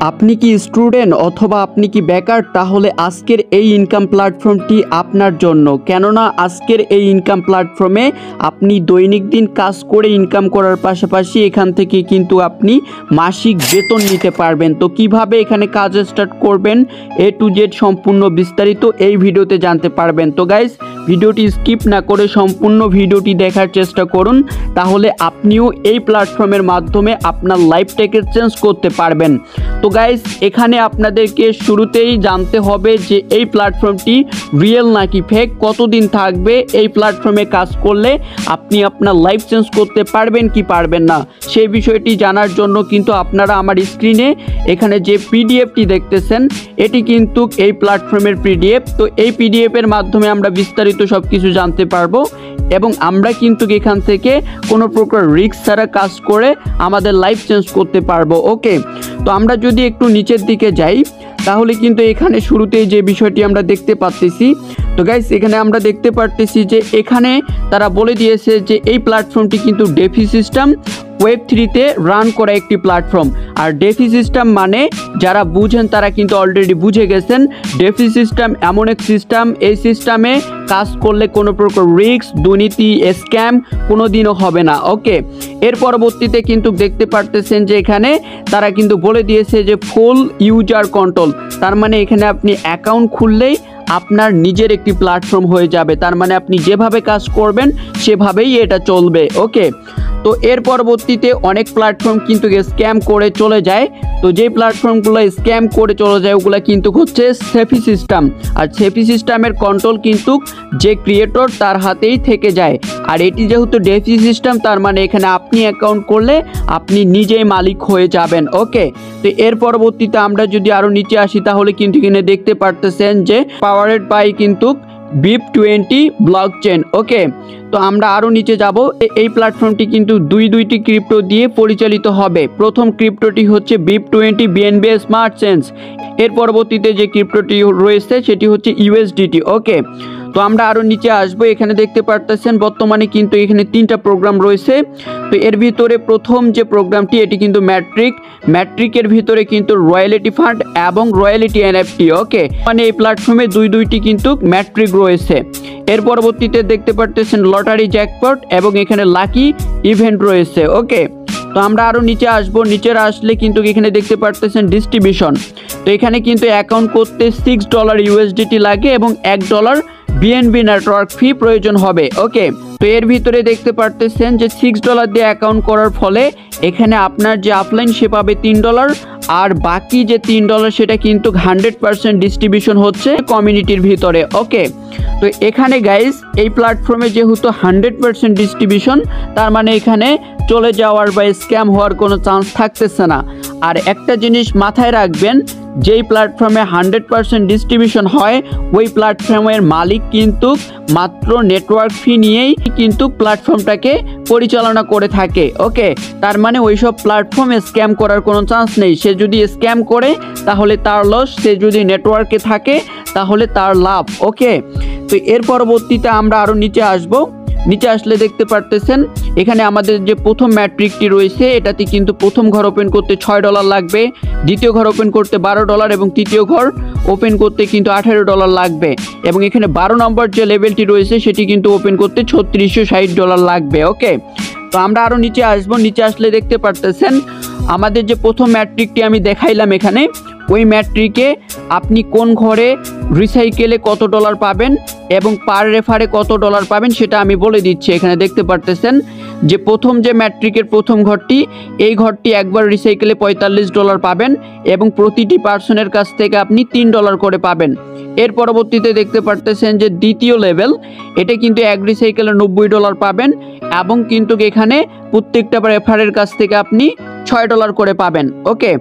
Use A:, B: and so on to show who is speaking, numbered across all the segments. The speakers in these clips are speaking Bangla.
A: আপনি কি স্টুডেন্ট অথবা আপনি কি বেকার, তাহলে আজকের এই ইনকাম প্ল্যাটফর্মটি আপনার জন্য। কেননা আজকের এই ইনকাম প্ল্যাটফর্মে আপনি দৈনিক দিন কাজ করে ইনকাম করার পাশাপাশি এখান থেকে কিন্তু আপনি মাসিক বেতন নিতে পারবেন। তো কিভাবে এখানে কাজ স্টার্ট করবেন A to Z সম্পূর্ণ বিস্তারিত এই ভিডিওতে জানতে পারবেন। তো গাইস, ভিডিওটি স্কিপ না করে সম্পূর্ণ ভিডিওটি দেখার চেষ্টা করুন, তাহলে আপনিও এই প্ল্যাটফর্মের মাধ্যমে আপনার লাইফটাকে চেঞ্জ করতে পারবেন। তো গাইস, এখানে আপনাদেরকে শুরুতেই জানতে হবে যে এই প্ল্যাটফর্মটি রিয়েল নাকি ফেক, কতদিন থাকবে এই প্ল্যাটফর্মে কাজ করলে আপনি আপনার লাইফ চেঞ্জ করতে পারবেন কি পারবেন না, সেই বিষয়টি জানার জন্য কিন্তু আপনারা আমার স্ক্রিনে এখানে যে পিডিএফটি দেখতেছেন এটি কিন্তু এই প্ল্যাটফর্মের পিডিএফ। তো এই পিডিএফের মাধ্যমে আমরা বিস্তারিত সব কিছু জানতে পারবো এবং আমরা কিন্তু এখান থেকে কোনো প্রকার রিস্ক ছাড়া কাজ করে আমাদের লাইফ চেঞ্জ করতে পারবো। ওকে, তো আমরা যদি একটু নিচের দিকে যাই তাহলে কিন্তু এখানে শুরুতেই যে বিষয়টি আমরা দেখতে পাচ্ছি, তো গাইস এখানে আমরা দেখতে পারতেছি যে এখানে তারা বলে দিয়েছে যে এই প্ল্যাটফর্মটি কিন্তু ডেফি সিস্টেম ওয়েব3-তে রান করা একটি প্ল্যাটফর্ম। আর ডেফি সিস্টেম মানে যারা বুঝেন তারা কিন্তু অলরেডি বুঝে গেছেন, ডেফি সিস্টেম এমন এক সিস্টেম, এই সিস্টেমে কাজ করলে কোনো প্রকার রিস্ক, দুর্নীতি, স্ক্যাম কোনো দিনও হবে না। ওকে, এর পরবর্তীতে কিন্তু দেখতে পারতেছেন যে এখানে তারা কিন্তু বলে দিয়েছে যে ফুল ইউজার কন্ট্রোল, তার মানে এখানে আপনি অ্যাকাউন্ট খুললেই আপনার নিজের একটি প্ল্যাটফর্ম হয়ে যাবে, তার মানে আপনি যেভাবে কাজ করবেন সেভাবেই এটা চলবে। ওকে, তো এর পরবর্তীতে অনেক প্ল্যাটফর্ম কিন্তু স্ক্যাম করে চলে যায়। তো যেই প্ল্যাটফর্মগুলো স্ক্যাম করে চলে যায় ওগুলো কিন্তু হচ্ছে সেফি সিস্টেম, আর সেফি সিস্টেমের কন্ট্রোল কিন্তু যে ক্রিয়েটর তার হাতেই থেকে যায়। আর এটি যেহেতু ডেফি সিস্টেম, তার মানে এখানে আপনি অ্যাকাউন্ট করলে আপনি নিজেই মালিক হয়ে যাবেন। ওকে, তো এর পরবর্তীতে আমরা যদি আরও নিচে আসি তাহলে কিন্তু এখানে দেখতে পারতেছেন যে পাওয়ারেড বাই কিন্তু BIP20 ব্লকচেন। ওকে, তো আমরা আরও নিচে যাব। এই প্ল্যাটফর্মটি কিন্তু দুইটি ক্রিপ্টো দিয়ে পরিচালিত হবে। প্রথম ক্রিপ্টোটি হচ্ছে BIP20 BNB স্মার্ট চেঞ্জ, এর পরবর্তীতে যে ক্রিপ্টোটি রয়েছে সেটি হচ্ছে USDT। ওকে, তো আমরা আরও নিচে আসবো। এখানে দেখতে পারতেছেন বর্তমানে কিন্তু এখানে 3টা প্রোগ্রাম রয়েছে। তো এর ভিতরে প্রথম যে প্রোগ্রামটি এটি কিন্তু ম্যাট্রিকের ভিতরে কিন্তু রয়্যালিটি ফান্ড এবং রয়্যালিটি NFT। ওকে, মানে এই প্ল্যাটফর্মে দুইটি কিন্তু ম্যাট্রিক রয়েছে। এর পরবর্তীতে দেখতে পারতেছেন লটারি জ্যাকপট এবং এখানে লাকি ইভেন্ট রয়েছে। ওকে, তো আমরা আরও নিচে আসবো। নিচে আসলে কিন্তু এখানে দেখতে পারতেছেন ডিস্ট্রিবিউশন। তো এখানে কিন্তু অ্যাকাউন্ট করতে $6 USDT লাগে এবং $1 BNB নেটওয়ার্ক ফি প্রয়োজন হবে। ওকে, তো এর ভিতরে দেখতে পারতেছেন যে $6 দিয়ে অ্যাকাউন্ট করার ফলে এখানে আপনার যে আপলাইন সে পাবে $3, আর বাকি যে $3 সেটা কিন্তু 100% ডিস্ট্রিবিউশন হচ্ছে কমিউনিটির ভিতরে। ওকে, তো এখানে গাইস এই প্ল্যাটফর্মে যেহেতু 100% ডিস্ট্রিবিউশন, তার মানে এখানে চলে যাওয়ার বা স্ক্যাম হওয়ার কোনো চান্স থাকতেছে না। আর একটা জিনিস মাথায় রাখবেন, যেই প্ল্যাটফর্মে 100% ডিস্ট্রিবিউশন হয় ওই প্ল্যাটফর্মের মালিক কিন্তু মাত্র নেটওয়ার্ক ফি নিয়েই কিন্তু প্ল্যাটফর্মটাকে পরিচালনা করে থাকে। ওকে, তার মানে ওইসব প্ল্যাটফর্মে স্ক্যাম করার কোনো চান্স নেই। সে যদি স্ক্যাম করে তাহলে তার লস, সে যদি নেটওয়ার্কে থাকে তাহলে তার লাভ। ওকে, তো এর পরবর্তীতে আমরা আরও নিচে আসবো। নিচে আসলে দেখতে পারতেছেন এখানে আমাদের যে প্রথম ম্যাট্রিকটি রয়েছে এটাতে কিন্তু প্রথম ঘর ওপেন করতে $6 লাগবে, দ্বিতীয় ঘর ওপেন করতে $12 এবং তৃতীয় ঘর ওপেন করতে কিন্তু $18 লাগবে, এবং এখানে 12 নম্বর যে লেভেলটি রয়েছে সেটি কিন্তু ওপেন করতে $3660 লাগবে। ওকে, তো আমরা আরও নিচে আসবো। নিচে আসলে দেখতে পারতেছেন আমাদের যে প্রথম ম্যাট্রিকটি আমি দেখাইলাম এখানে, ওই ম্যাট্রিকে আপনি কোন ঘরে রিসাইকেলে কত ডলার পাবেন এবং পার রেফারে কত ডলার পাবেন সেটা আমি বলে দিচ্ছি। এখানে দেখতে পারতেছেন যে প্রথম যে ম্যাট্রিকের প্রথম ঘরটি, এই ঘরটি একবার রিসাইকেলে $45 পাবেন এবং প্রতিটি পার্সনের কাছ থেকে আপনি $3 করে পাবেন। এর পরবর্তীতে দেখতে পারতেছেন যে দ্বিতীয় লেভেল, এটা কিন্তু এক রিসাইকেলে $90 পাবেন এবং কিন্তু এখানে প্রত্যেকটা রেফারের কাছ থেকে আপনি $6 করে পাবেন। ওকে,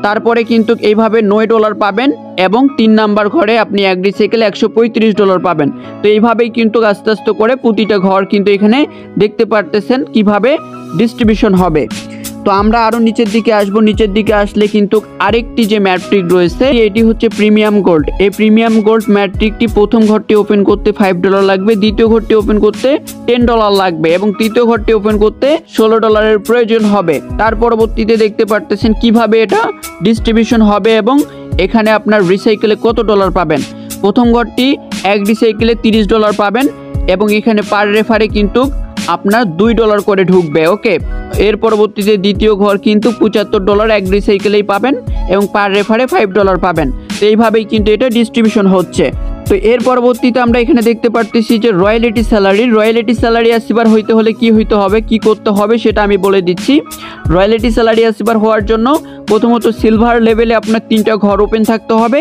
A: তারপরে কিন্তু এইভাবে $9 পাবেন এবং 3 নাম্বার ঘরে আপনি এক রিসাইকেলে $135 পাবেন। তো এইভাবেই কিন্তু আস্তে আস্তে করে প্রতিটা ঘর কিন্তু এখানে দেখতে পারতেছেন কিভাবে ডিস্ট্রিবিউশন হবে। তো আমরা আরও নিচের দিকে আসবো, নিচের দিকে আসলে কিন্তু আরেকটি যে ম্যাট্রিক রয়েছে এটি হচ্ছে প্রিমিয়াম গোল্ড। এই প্রিমিয়াম গোল্ড ম্যাট্রিকটি প্রথম ঘরটি ওপেন করতে $5 লাগবে, দ্বিতীয় ঘরটি ওপেন করতে $10 লাগবে এবং তৃতীয় ঘরটি ওপেন করতে $16 প্রয়োজন হবে। তার পরবর্তীতে দেখতে পারতেছেন কিভাবে এটা ডিস্ট্রিবিউশন হবে এবং এখানে আপনার রিসাইকেলে কত ডলার পাবেন। প্রথম ঘরটি এক রিসাইকেলে $30 পাবেন এবং এখানে পার রেফারে কিন্তু আপনার $2 করে ঢুকবে। ওকে, এর পরবর্তীতে দ্বিতীয় ঘর কিন্তু $75 এক রিসাইকেলেই পাবেন এবং পার রেফারে $5 পাবেন। তো এইভাবেই কিন্তু এটা ডিস্ট্রিবিউশন হচ্ছে। তো এর পরবর্তীতে আমরা এখানে দেখতে পারতেছি যে রয়্যালিটি স্যালারি আসিবার হইতে হলে কি হইতে হবে, কি করতে হবে সেটা আমি বলে দিচ্ছি। রয়্যালিটি স্যালারি আসিবার হওয়ার জন্য প্রথমত সিলভার লেভেলে আপনার 3টা ঘর ওপেন থাকতে হবে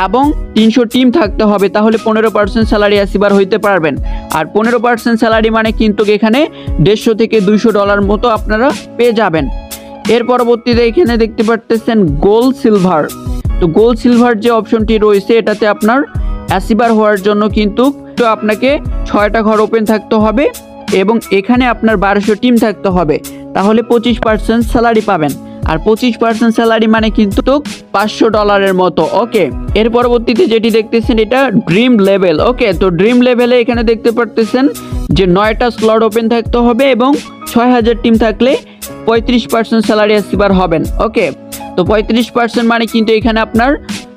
A: এবং 300 টিম থাকতে হবে, তাহলে 15% স্যালারি আসিবার হইতে পারবেন। আর 15% স্যালারি মানে কিন্তু এখানে $150 থেকে $200 মতো আপনারা পেয়ে যাবেন। এর পরবর্তীতে এখানে দেখতে পারতেছেন গোল্ড সিলভার। তো গোল্ড সিলভার যে অপশনটি রয়েছে এটাতে আপনার অ্যাসিবার হওয়ার জন্য কিন্তু আপনাকে 6টা ঘর ওপেন থাকতে হবে এবং এখানে আপনার 1200 টিম থাকতে হবে, তাহলে 25% স্যালারি পাবেন। আর 25% স্যালারি মানে কিন্তু $500 মতো। ওকে, এর পরবর্তীতে যেটি দেখতেছেন এটা ড্রিম লেভেল। ওকে, তো ড্রিম লেভেলে এখানে দেখতে পারতেছেন যে 9টা স্লট ওপেন থাকতে হবে এবং 6000 টিম থাকলে 35% স্যালারি অ্যাসিভার হবেন। ওকে, তো 35% মানে কিন্তু এখানে আপনার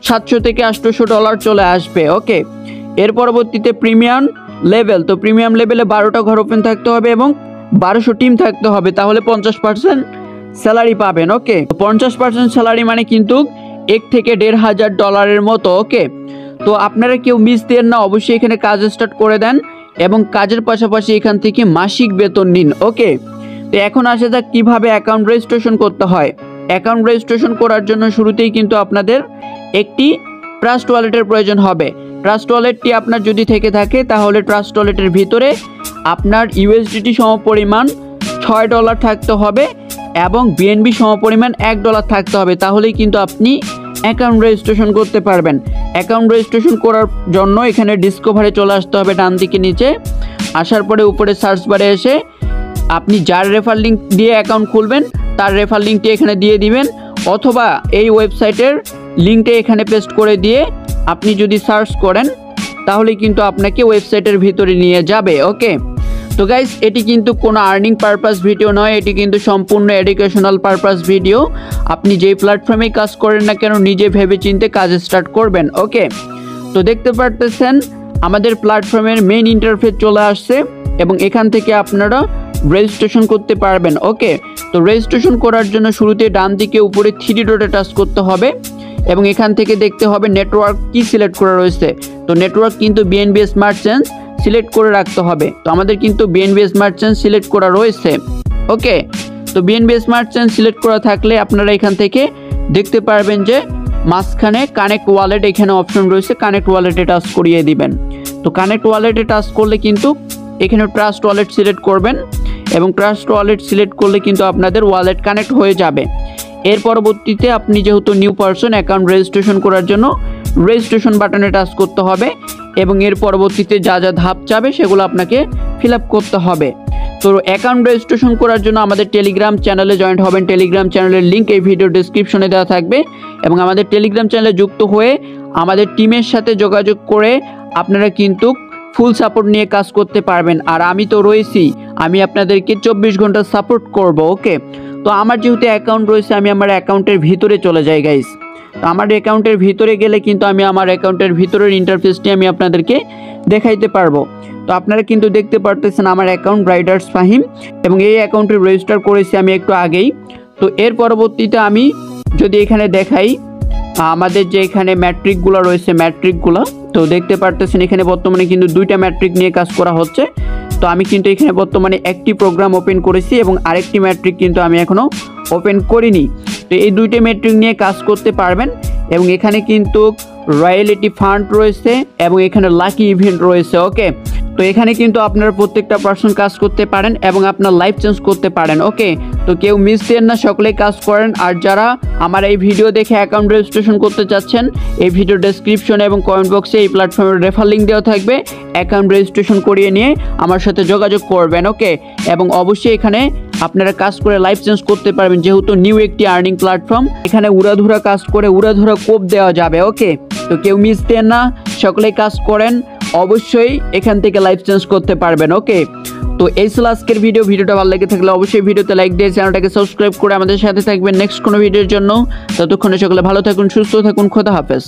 A: $700 থেকে $800 চলে আসবে। ওকে, এর পরবর্তীতে প্রিমিয়াম লেভেল। তো প্রিমিয়াম লেভেলে 12টা ঘর ওপেন থাকতে হবে এবং 1200 টিম থাকতে হবে, তাহলে 50% স্যালারি পাবেন। ওকে, 50% স্যালারি মানে কিন্তু $1,000 থেকে $1,500 মতো। ওকে, তো আপনারা কেউ মিস দেন না, অবশ্যই এখানে কাজ স্টার্ট করে দেন এবং কাজের পাশাপাশি এখান থেকে মাসিক বেতন নিন। ওকে, তো এখন আসা যাক কীভাবে অ্যাকাউন্ট রেজিস্ট্রেশন করতে হয়। অ্যাকাউন্ট রেজিস্ট্রেশন করার জন্য শুরুতেই কিন্তু আপনাদের একটি ট্রাস্ট ওয়ালেটের প্রয়োজন হবে। ট্রাস্ট ওয়ালেটটি আপনার যদি থেকে থাকে তাহলে ট্রাস্ট ওয়ালেটের ভিতরে আপনার USDT সমপরিমাণ $6 থাকতে হবে এবং BNB সমপরিমাণ $1 থাকতে হবে, তাহলেই কিন্তু আপনি অ্যাকাউন্ট রেজিস্ট্রেশন করতে পারবেন। অ্যাকাউন্ট রেজিস্ট্রেশন করার জন্য এখানে ডিসকভারে চলে আসতে হবে ডান দিকে নিচে, আসার পরে উপরে সার্চ বারে এসে আপনি যার রেফার লিঙ্ক দিয়ে অ্যাকাউন্ট খুলবেন তার রেফার লিঙ্কটি এখানে দিয়ে দিবেন, অথবা এই ওয়েবসাইটের লিঙ্কটা এখানে পেস্ট করে দিয়ে আপনি যদি সার্চ করেন তাহলে কিন্তু আপনাকে ওয়েবসাইটের ভিতরে নিয়ে যাবে। ওকে, তো গাইস এটি কিন্তু কোনো আর্নিং পারপাস ভিডিও নয়, এটি কিন্তু সম্পূর্ণ এডুকেশনাল পারপাস ভিডিও। আপনি যেই প্ল্যাটফর্মে কাজ করেন না কেন নিজে ভেবে চিন্তে কাজ স্টার্ট করবেন। ওকে, তো দেখতে পারতেছেন আমাদের প্ল্যাটফর্মের মেইন ইন্টারফেস চলে আসছে এবং এখান থেকে আপনারা রেজিস্ট্রেশন করতে পারবেন। ওকে, তো রেজিস্ট্রেশন করার জন্য শুরুতে ডান দিকে উপরে 3 ডটে টাচ করতে হবে এবং এখান থেকে দেখতে হবে নেটওয়ার্ক কি সিলেক্ট করা রয়েছে। তো নেটওয়ার্ক কিন্তু BNB স্মার্ট চেঞ্জ সিলেক্ট করে রাখতে হবে। তো আমাদের কিন্তু BNB স্মার্ট চেঞ্জ সিলেক্ট করা রয়েছে। ওকে, তো BNB স্মার্ট চেঞ্জ সিলেক্ট করা থাকলে আপনারা এখান থেকে দেখতে পারবেন যে মাঝখানে কানেক্ট ওয়ালেট এখানে অপশন রয়েছে, কানেক্ট ওয়ালেটে টাচ করিয়ে দিবেন। তো কানেক্ট ওয়ালেটে টাচ করলে কিন্তু এখানে ট্রাস্ট ওয়ালেট সিলেক্ট করবেন এবং ট্রাস্ট ওয়ালেট সিলেক্ট করলে কিন্তু আপনাদের ওয়ালেট কানেক্ট হয়ে যাবে। এর পরবর্তীতে আপনি যেহেতু নিউ পারসন অ্যাকাউন্ট রেজিস্ট্রেশন করার জন্য রেজিস্ট্রেশন বাটনে টাচ করতে হবে এবং এর পরবর্তীতে যা যা ধাপ চাবে সেগুলো আপনাকে ফিল আপ করতে হবে। তো অ্যাকাউন্ট রেজিস্ট্রেশন করার জন্য আমাদের টেলিগ্রাম চ্যানেলে জয়েন্ট হবেন। টেলিগ্রাম চ্যানেলের লিঙ্ক এই ভিডিও ডেসক্রিপশনে দেওয়া থাকবে এবং আমাদের টেলিগ্রাম চ্যানেলে যুক্ত হয়ে আমাদের টিমের সাথে যোগাযোগ করে আপনারা কিন্তু ফুল সাপোর্ট নিয়ে কাজ করতে পারবেন। আর আমি তো রয়েছি, আমি আপনাদেরকে 24 ঘন্টা সাপোর্ট করব। ওকে, তো আমার যেহেতু অ্যাকাউন্ট রয়েছে আমি আমার অ্যাকাউন্টের ভিতরে চলে যাই গাইস। তো আমার অ্যাকাউন্টের ভিতরে গেলে কিন্তু আমি আমার অ্যাকাউন্টের ভিতরের ইন্টারফেসটি আমি আপনাদেরকে দেখাইতে পারবো। তো আপনারা কিন্তু দেখতে পারতেছেন আমার অ্যাকাউন্ট রাইডার্স ফাহিম এবং এই অ্যাকাউন্টে রেজিস্টার করেছি আমি একটু আগেই। তো এর পরবর্তীতে আমি যদি এখানে দেখাই আমাদের যে এখানে ম্যাট্রিকগুলো রয়েছে ম্যাট্রিকগুলো, তো দেখতে পারতেছেন এখানে বর্তমানে কিন্তু 2টা ম্যাট্রিক নিয়ে কাজ করা হচ্ছে। তো আমি কিন্তু এখানে বর্তমানে একটি প্রোগ্রাম ওপেন করেছি এবং আরেকটি ম্যাট্রিক কিন্তু আমি এখনও ওপেন করিনি। তো এই 2টা ম্যাট্রিক নিয়ে কাজ করতে পারবেন এবং এখানে কিন্তু রয়্যালিটি ফান্ড রয়েছে এবং এখানে লাকি ইভেন্ট রয়েছে। ওকে, তো এখানে কিন্তু আপনারা প্রত্যেকটা পার্সন কাজ করতে পারেন এবং আপনার লাইফ চেঞ্জ করতে পারেন। ওকে, তো কেউ মিস দেন না, সকলেই কাজ করেন। আর যারা আমার এই ভিডিও দেখে অ্যাকাউন্ট রেজিস্ট্রেশন করতে চাচ্ছেন এই ভিডিও ডেসক্রিপশনে এবং কমেন্ট বক্সে এই প্ল্যাটফর্মের রেফার লিঙ্ক দেওয়া থাকবে, অ্যাকাউন্ট রেজিস্ট্রেশন করিয়ে নিয়ে আমার সাথে যোগাযোগ করবেন। ওকে, এবং অবশ্যই এখানে আপনারা কাজ করে লাইফ চেঞ্জ করতে পারবেন, যেহেতু নিউ একটি আর্নিং প্ল্যাটফর্ম। এখানে উড়াধুরা কাজ করে উড়াধুরা কোপ দেওয়া যাবে। ওকে, তো কেউ মিস দেন না, সকলেই কাজ করেন, অবশ্যই এখান থেকে লাইফ চেঞ্জ করতে পারবেন। ওকে, তো এই ছিল আজকের ভিডিওটা ভালো লেগে থাকলে অবশ্যই ভিডিওতে লাইক দিয়ে চ্যানেলটাকে সাবস্ক্রাইব করে আমাদের সাথে থাকবেন নেক্সট কোনো ভিডিওর জন্য। ততক্ষণে সকলে ভালো থাকুন, সুস্থ থাকুন, খোদা হাফেজ।